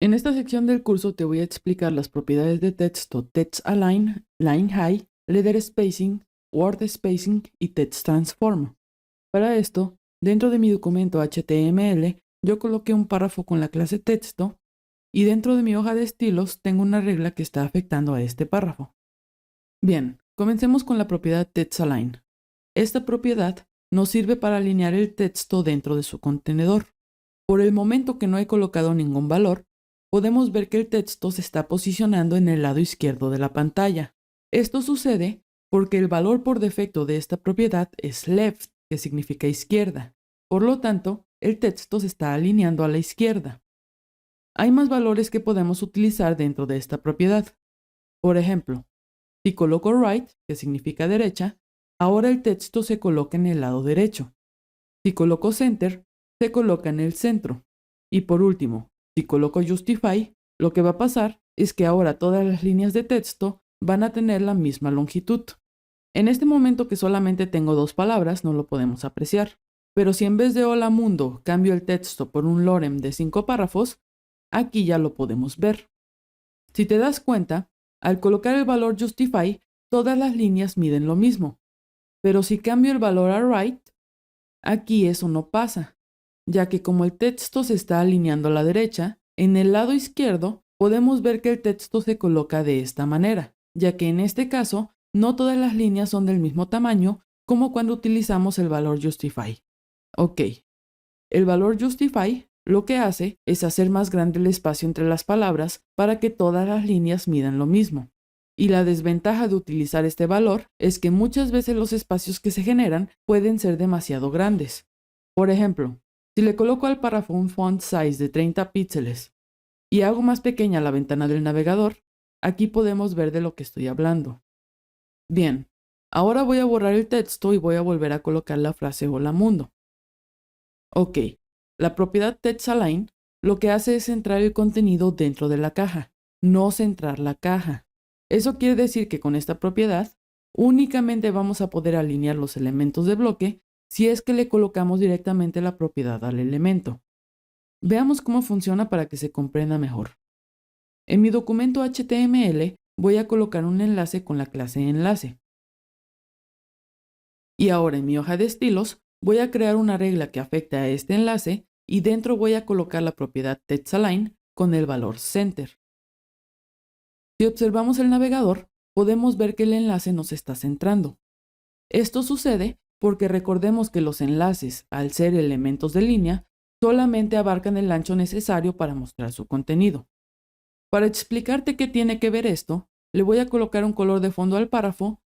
En esta sección del curso te voy a explicar las propiedades de texto TextAlign, Line Height, Letter Spacing, Word Spacing y Text Transform. Para esto, dentro de mi documento HTML, yo coloqué un párrafo con la clase texto y dentro de mi hoja de estilos tengo una regla que está afectando a este párrafo. Bien, comencemos con la propiedad TextAlign. Esta propiedad nos sirve para alinear el texto dentro de su contenedor. Por el momento que no he colocado ningún valor, podemos ver que el texto se está posicionando en el lado izquierdo de la pantalla. Esto sucede porque el valor por defecto de esta propiedad es left, que significa izquierda. Por lo tanto, el texto se está alineando a la izquierda. Hay más valores que podemos utilizar dentro de esta propiedad. Por ejemplo, si coloco right, que significa derecha, ahora el texto se coloca en el lado derecho. Si coloco center, se coloca en el centro. Y por último, si coloco justify, lo que va a pasar es que ahora todas las líneas de texto van a tener la misma longitud. En este momento que solamente tengo dos palabras, no lo podemos apreciar. Pero si en vez de hola mundo cambio el texto por un lorem de 5 párrafos, aquí ya lo podemos ver. Si te das cuenta, al colocar el valor justify, todas las líneas miden lo mismo. Pero si cambio el valor a right, aquí eso no pasa, ya que como el texto se está alineando a la derecha, en el lado izquierdo podemos ver que el texto se coloca de esta manera, ya que en este caso no todas las líneas son del mismo tamaño como cuando utilizamos el valor justify. Ok, el valor justify lo que hace es hacer más grande el espacio entre las palabras para que todas las líneas midan lo mismo. Y la desventaja de utilizar este valor es que muchas veces los espacios que se generan pueden ser demasiado grandes. Por ejemplo, si le coloco al párrafo un font size de 30 píxeles y hago más pequeña la ventana del navegador, aquí podemos ver de lo que estoy hablando. Bien, ahora voy a borrar el texto y voy a volver a colocar la frase hola mundo. Ok, la propiedad TextAlign lo que hace es centrar el contenido dentro de la caja, no centrar la caja. Eso quiere decir que con esta propiedad únicamente vamos a poder alinear los elementos de bloque si es que le colocamos directamente la propiedad al elemento. Veamos cómo funciona para que se comprenda mejor. En mi documento HTML voy a colocar un enlace con la clase enlace. Y ahora en mi hoja de estilos voy a crear una regla que afecte a este enlace y dentro voy a colocar la propiedad TextAlign con el valor center. Si observamos el navegador, podemos ver que el enlace nos está centrando. Esto sucede porque recordemos que los enlaces, al ser elementos de línea, solamente abarcan el ancho necesario para mostrar su contenido. Para explicarte qué tiene que ver esto, le voy a colocar un color de fondo al párrafo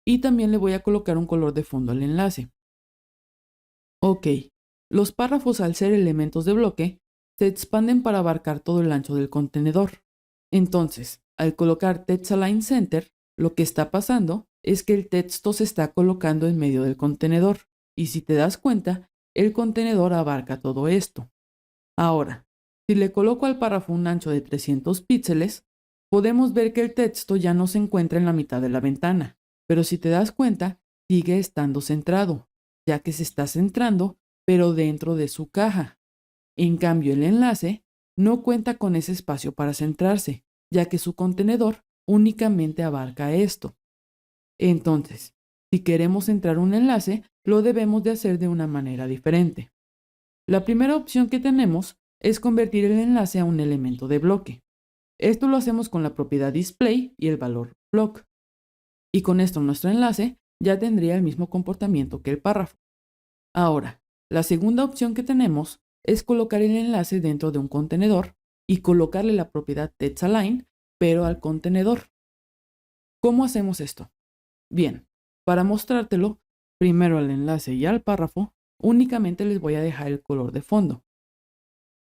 y también le voy a colocar un color de fondo al enlace. Ok, los párrafos al ser elementos de bloque se expanden para abarcar todo el ancho del contenedor. Entonces, al colocar TextAlign Center, lo que está pasando es que el texto se está colocando en medio del contenedor. Y si te das cuenta, el contenedor abarca todo esto. Ahora, si le coloco al párrafo un ancho de 300 píxeles, podemos ver que el texto ya no se encuentra en la mitad de la ventana. Pero si te das cuenta, sigue estando centrado, ya que se está centrando, pero dentro de su caja. En cambio, el enlace no cuenta con ese espacio para centrarse, ya que su contenedor únicamente abarca esto. Entonces, si queremos centrar un enlace, lo debemos de hacer de una manera diferente. La primera opción que tenemos es convertir el enlace a un elemento de bloque. Esto lo hacemos con la propiedad display y el valor block. Y con esto nuestro enlace ya tendría el mismo comportamiento que el párrafo. Ahora, la segunda opción que tenemos es colocar el enlace dentro de un contenedor y colocarle la propiedad TextAlign, pero al contenedor. ¿Cómo hacemos esto? Bien, para mostrártelo, primero al enlace y al párrafo, únicamente les voy a dejar el color de fondo.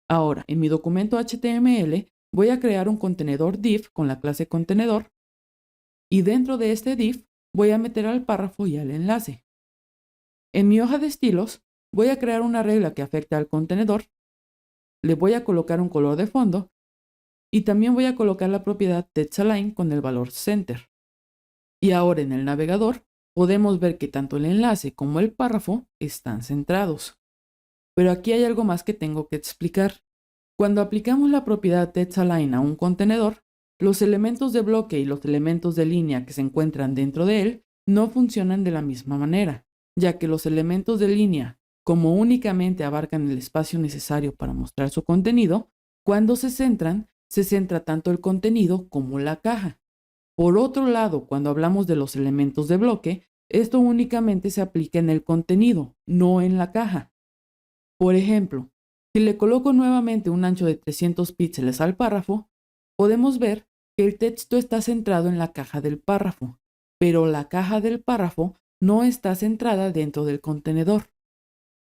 Ahora, en mi documento HTML, voy a crear un contenedor div con la clase contenedor y dentro de este div voy a meter al párrafo y al enlace. En mi hoja de estilos, voy a crear una regla que afecte al contenedor, le voy a colocar un color de fondo y también voy a colocar la propiedad TextAlign con el valor center. Y ahora en el navegador podemos ver que tanto el enlace como el párrafo están centrados. Pero aquí hay algo más que tengo que explicar. Cuando aplicamos la propiedad TextAlign a un contenedor, los elementos de bloque y los elementos de línea que se encuentran dentro de él no funcionan de la misma manera, ya que los elementos de línea, como únicamente abarcan el espacio necesario para mostrar su contenido, cuando se centra tanto el contenido como la caja. Por otro lado, cuando hablamos de los elementos de bloque, esto únicamente se aplica en el contenido, no en la caja. Por ejemplo, si le coloco nuevamente un ancho de 300 píxeles al párrafo, podemos ver que el texto está centrado en la caja del párrafo, pero la caja del párrafo no está centrada dentro del contenedor.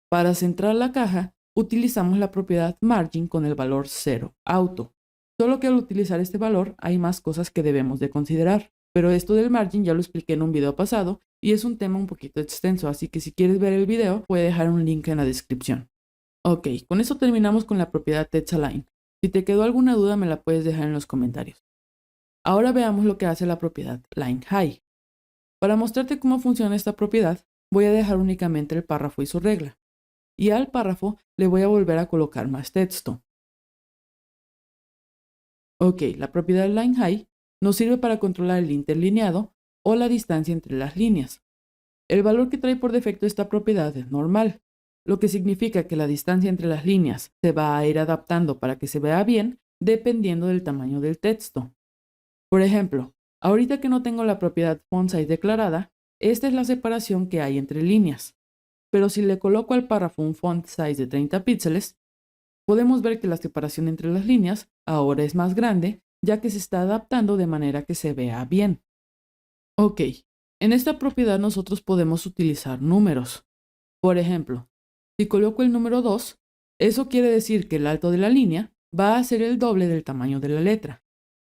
Para centrar la caja, utilizamos la propiedad margin con el valor 0, auto. Solo que al utilizar este valor hay más cosas que debemos de considerar, pero esto del margin ya lo expliqué en un video pasado y es un tema un poquito extenso, así que si quieres ver el video, voy a dejar un link en la descripción. Ok, con eso terminamos con la propiedad TextAlign. Si te quedó alguna duda me la puedes dejar en los comentarios. Ahora veamos lo que hace la propiedad LineHigh. Para mostrarte cómo funciona esta propiedad, voy a dejar únicamente el párrafo y su regla. Y al párrafo le voy a volver a colocar más texto. Ok, la propiedad LineHigh nos sirve para controlar el interlineado o la distancia entre las líneas. El valor que trae por defecto esta propiedad es normal, lo que significa que la distancia entre las líneas se va a ir adaptando para que se vea bien dependiendo del tamaño del texto. Por ejemplo, ahorita que no tengo la propiedad FontSize declarada, esta es la separación que hay entre líneas. Pero si le coloco al párrafo un font size de 30 píxeles, podemos ver que la separación entre las líneas ahora es más grande, ya que se está adaptando de manera que se vea bien. Ok, en esta propiedad nosotros podemos utilizar números. Por ejemplo, si coloco el número 2, eso quiere decir que el alto de la línea va a ser el doble del tamaño de la letra.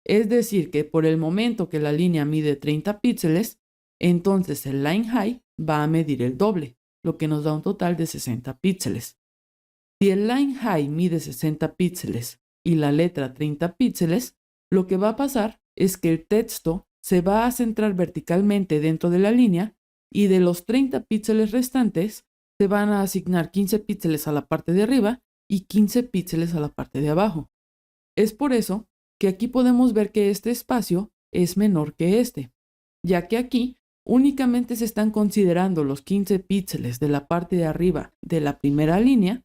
Es decir, que por el momento que la línea mide 30 píxeles, entonces el LineHigh va a medir el doble, lo que nos da un total de 60 píxeles. Si el LineHigh mide 60 píxeles y la letra 30 píxeles, lo que va a pasar es que el texto se va a centrar verticalmente dentro de la línea y de los 30 píxeles restantes se van a asignar 15 píxeles a la parte de arriba y 15 píxeles a la parte de abajo. Es por eso que aquí podemos ver que este espacio es menor que este, ya que aquí únicamente se están considerando los 15 píxeles de la parte de arriba de la primera línea,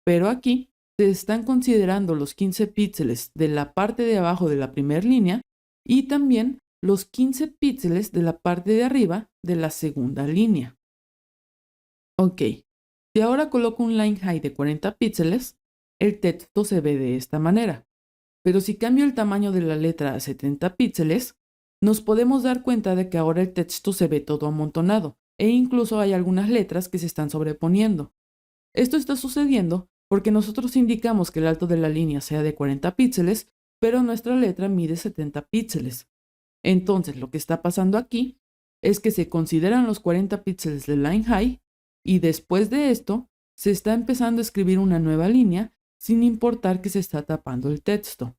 pero aquí se están considerando los 15 píxeles de la parte de abajo de la primera línea y también los 15 píxeles de la parte de arriba de la segunda línea. Ok, si ahora coloco un LineHigh de 40 píxeles, el texto se ve de esta manera. Pero si cambio el tamaño de la letra a 70 píxeles, nos podemos dar cuenta de que ahora el texto se ve todo amontonado e incluso hay algunas letras que se están sobreponiendo. Esto está sucediendo porque nosotros indicamos que el alto de la línea sea de 40 píxeles, pero nuestra letra mide 70 píxeles. Entonces lo que está pasando aquí es que se consideran los 40 píxeles del LineHigh y después de esto se está empezando a escribir una nueva línea sin importar que se está tapando el texto.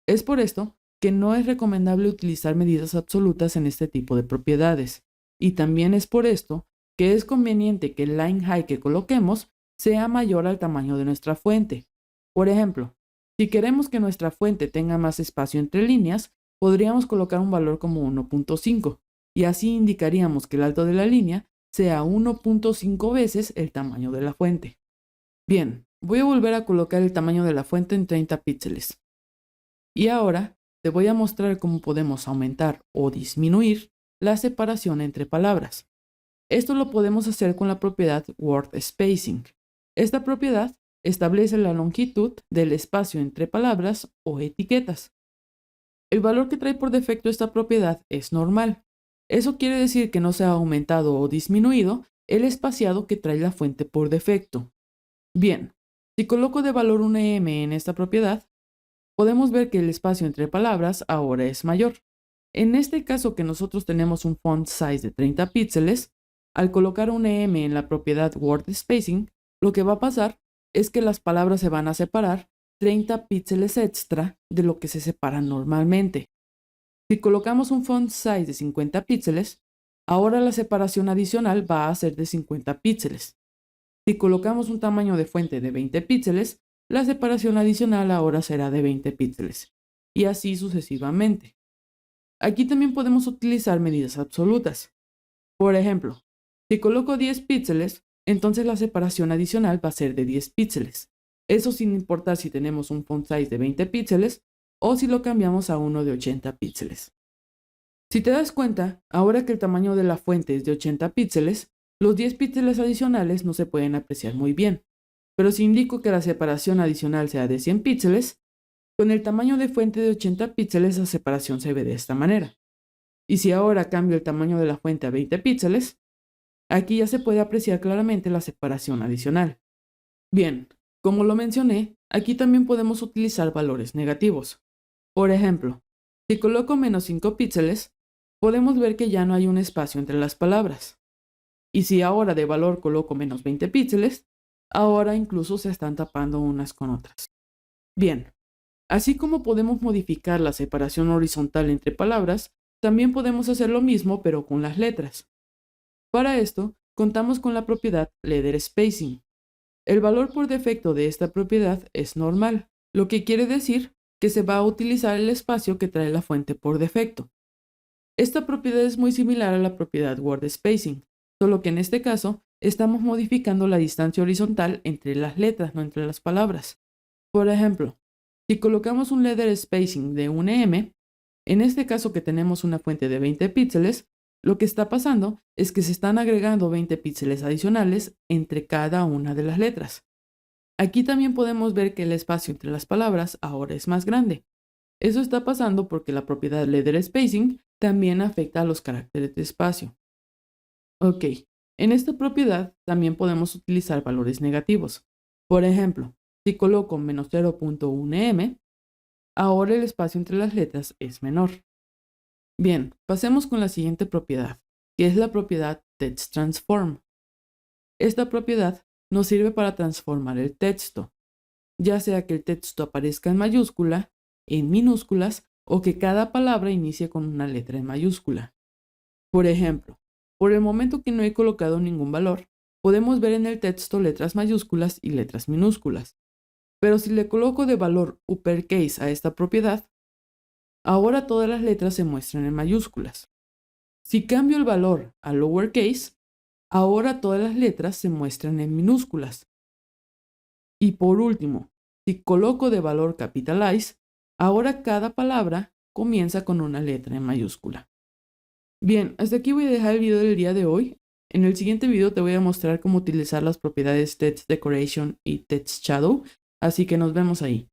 Es por esto que no es recomendable utilizar medidas absolutas en este tipo de propiedades. Y también es por esto que es conveniente que el LineHigh que coloquemos sea mayor al tamaño de nuestra fuente. Por ejemplo, si queremos que nuestra fuente tenga más espacio entre líneas, podríamos colocar un valor como 1.5 y así indicaríamos que el alto de la línea sea 1.5 veces el tamaño de la fuente. Bien, voy a volver a colocar el tamaño de la fuente en 30 píxeles. Y ahora te voy a mostrar cómo podemos aumentar o disminuir la separación entre palabras. Esto lo podemos hacer con la propiedad word spacing. Esta propiedad establece la longitud del espacio entre palabras o etiquetas. El valor que trae por defecto esta propiedad es normal. Eso quiere decir que no se ha aumentado o disminuido el espaciado que trae la fuente por defecto. Bien, si coloco de valor un em en esta propiedad, podemos ver que el espacio entre palabras ahora es mayor. En este caso que nosotros tenemos un font size de 30 píxeles, al colocar un em en la propiedad word spacing, lo que va a pasar es que las palabras se van a separar 30 píxeles extra de lo que se separan normalmente. Si colocamos un font size de 50 píxeles, ahora la separación adicional va a ser de 50 píxeles. Si colocamos un tamaño de fuente de 20 píxeles, la separación adicional ahora será de 20 píxeles, y así sucesivamente. Aquí también podemos utilizar medidas absolutas. Por ejemplo, si coloco 10 píxeles, entonces la separación adicional va a ser de 10 píxeles. Eso sin importar si tenemos un font size de 20 píxeles o si lo cambiamos a uno de 80 píxeles. Si te das cuenta, ahora que el tamaño de la fuente es de 80 píxeles, los 10 píxeles adicionales no se pueden apreciar muy bien. Pero si indico que la separación adicional sea de 100 píxeles, con el tamaño de fuente de 80 píxeles la separación se ve de esta manera. Y si ahora cambio el tamaño de la fuente a 20 píxeles, aquí ya se puede apreciar claramente la separación adicional. Bien, como lo mencioné, aquí también podemos utilizar valores negativos. Por ejemplo, si coloco menos 5 píxeles, podemos ver que ya no hay un espacio entre las palabras. Y si ahora de valor coloco menos 20 píxeles, ahora incluso se están tapando unas con otras. Bien, así como podemos modificar la separación horizontal entre palabras, también podemos hacer lo mismo pero con las letras. Para esto, contamos con la propiedad letter spacing. El valor por defecto de esta propiedad es normal, lo que quiere decir que se va a utilizar el espacio que trae la fuente por defecto. Esta propiedad es muy similar a la propiedad word spacing, solo que en este caso estamos modificando la distancia horizontal entre las letras, no entre las palabras. Por ejemplo, si colocamos un letter spacing de 1em, en este caso que tenemos una fuente de 20 píxeles, lo que está pasando es que se están agregando 20 píxeles adicionales entre cada una de las letras. Aquí también podemos ver que el espacio entre las palabras ahora es más grande. Eso está pasando porque la propiedad letter spacing también afecta a los caracteres de espacio. Ok, en esta propiedad también podemos utilizar valores negativos. Por ejemplo, si coloco menos 0.1em, ahora el espacio entre las letras es menor. Bien, pasemos con la siguiente propiedad, que es la propiedad TextTransform. Esta propiedad nos sirve para transformar el texto, ya sea que el texto aparezca en mayúscula, en minúsculas o que cada palabra inicie con una letra en mayúscula. Por ejemplo, por el momento que no he colocado ningún valor, podemos ver en el texto letras mayúsculas y letras minúsculas. Pero si le coloco de valor uppercase a esta propiedad, ahora todas las letras se muestran en mayúsculas. Si cambio el valor a lowercase, ahora todas las letras se muestran en minúsculas. Y por último, si coloco de valor capitalize, ahora cada palabra comienza con una letra en mayúscula. Bien, hasta aquí voy a dejar el video del día de hoy. En el siguiente video te voy a mostrar cómo utilizar las propiedades Text Decoration y Text Shadow, así que nos vemos ahí.